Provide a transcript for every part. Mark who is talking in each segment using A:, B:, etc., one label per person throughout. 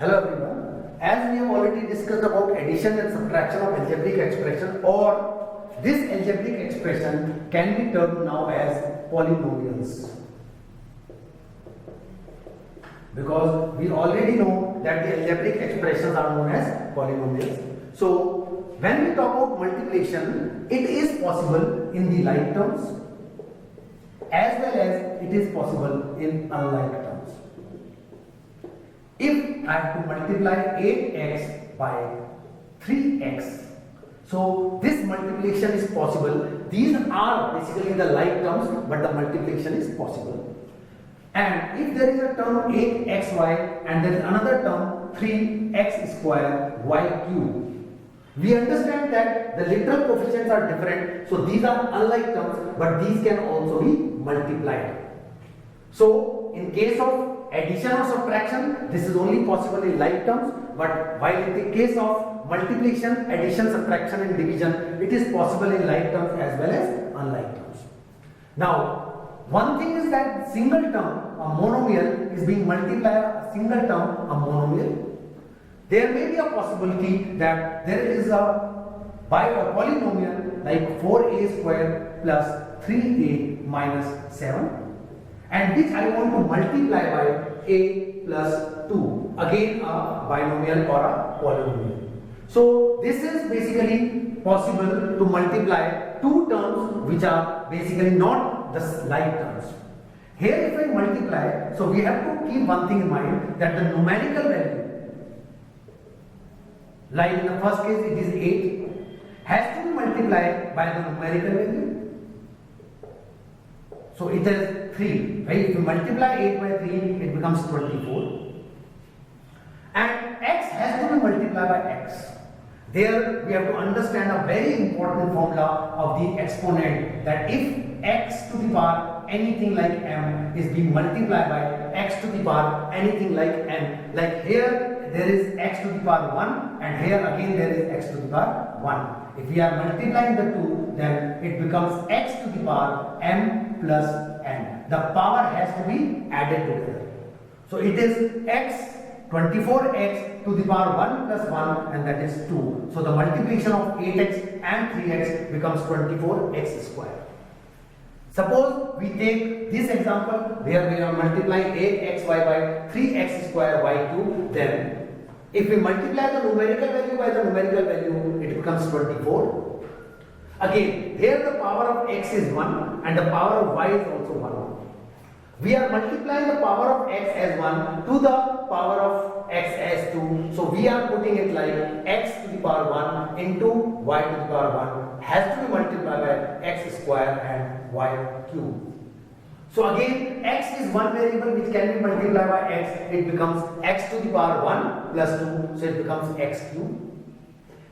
A: Hello everyone. As we have already discussed about addition and subtraction of algebraic expression, or this algebraic expression can be termed now as polynomials. Because we already know that the algebraic expressions are known as polynomials. So when we talk about multiplication, it is possible in the like terms as well as it is possible in unlike terms. If I have to multiply 8x by 3x, so this multiplication is possible. These are basically the like terms, but the multiplication is possible. And if there is a term 8xy and there is another term 3x square y cube, we understand that the literal coefficients are different, so these are unlike terms, but these can also be multiplied. So in case of addition or subtraction, this is only possible in like terms, but while in the case of multiplication, addition, subtraction and division, it is possible in like terms as well as unlike terms. Now, one thing is that single term, a monomial, is being multiplied, a single term, a monomial. There may be a possibility that there is a polynomial like 4a square plus 3a minus 7, and which I want to multiply by a plus 2, again a binomial or a polynomial. So this is basically possible to multiply two terms which are basically not the like terms. Here if I multiply, so we have to keep one thing in mind, that the numerical value, like in the first case it is 8, has to be multiplied by the numerical value. So it is 3, right? If you multiply 8 by 3, it becomes 24. And x has to be multiplied by x. There we have to understand a very important formula of the exponent, that if x to the power anything like m is being multiplied by x to the power anything like n, like here there is x to the power 1 and here again there is x to the power 1. If we are multiplying the two, then it becomes x to the power m plus n. The power has to be added together. So it is x 24x to the power 1 plus 1, and that is 2. So the multiplication of 8x and 3x becomes 24x square. Suppose we take this example where we are multiplying 8xy by 3x square y cube, then if we multiply the numerical value by the numerical value, it becomes 24. Again, here the power of x is 1 and the power of y is also 1. We are multiplying the power of x as 1 to the power of x as 2. So we are putting it like x to the power 1 into y to the power 1 has to be multiplied by x square and y cube. So again, x is one variable which can be multiplied by x. It becomes x to the power 1 plus 2, so it becomes x cube.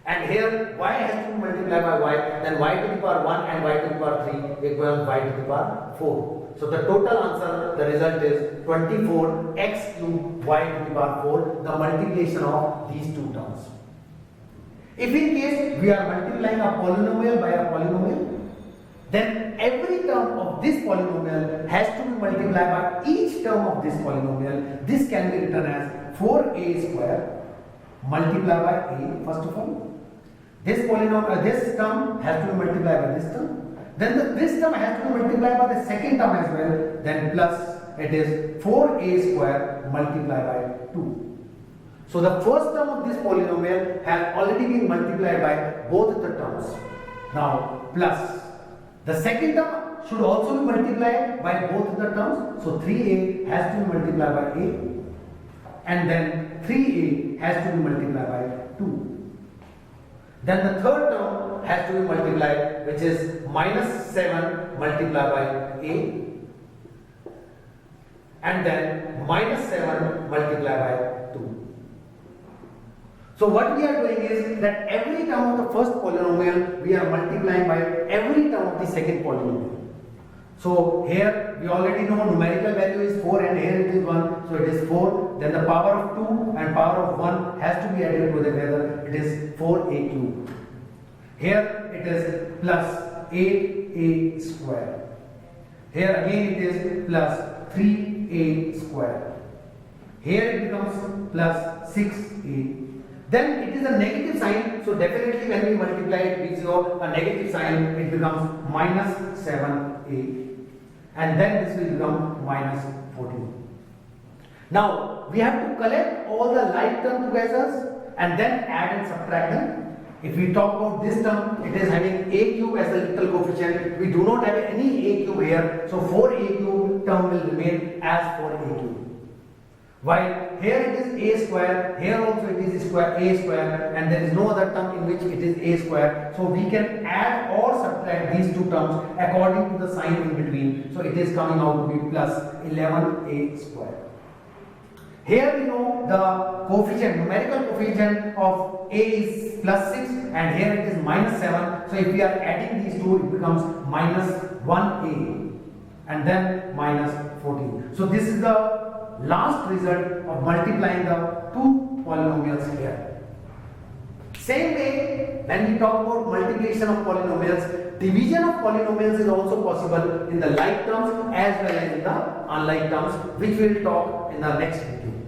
A: And here y has to be multiplied by y, then y to the power 1 and y to the power 3 equals y to the power 4. So the total answer, the result is 24 x cube y to the power 4, the multiplication of these two terms. If in case we are multiplying a polynomial by a polynomial, then every term of this polynomial has to be multiplied by each term of this polynomial. This can be written as 4a square multiplied by a, first of all. This polynomial, this term has to be multiplied by this term. Then this term has to be multiplied by the second term as well. Then plus it is 4a square multiplied by 2. So the first term of this polynomial has already been multiplied by both the terms. Now plus the second term should also be multiplied by both the terms. So 3a has to be multiplied by a, and then 3a has to be multiplied by 2. Then the third term has to be multiplied, which is minus 7 multiplied by a, and then minus 7 multiplied by 2. So what we are doing is that every term of the first polynomial we are multiplying by every term of the second polynomial. So here we already know numerical value is 4 and here it is 1, so it is 4. Then the power of 2 and power of 1 has to be added together, it is 4a cube. Here it is plus 8a square. Here again it is plus 3a square. Here it becomes plus 6a. Then it is a negative sign, so definitely when we multiply it with a negative sign, it becomes minus 7a. And then this will become minus 14. Now we have to collect all the like terms together and then add and subtract them. If we talk about this term, it is having a cube as a little coefficient. We do not have any a cube here, so 4a cube term will remain as 4a cube. While here it is a square, here also it is square a square, and there is no other term in which it is a square. So we can add or subtract these two terms according to the sign in between. So it is coming out to be plus 11a square. Here we know the coefficient, numerical coefficient of a is plus 6 and here it is minus 7. So if we are adding these two, it becomes minus 1a and then minus 14. So this is the last result of multiplying the two polynomials here. Same way, when we talk about multiplication of polynomials, division of polynomials is also possible in the like terms as well as in the unlike terms, which we will talk in the next video.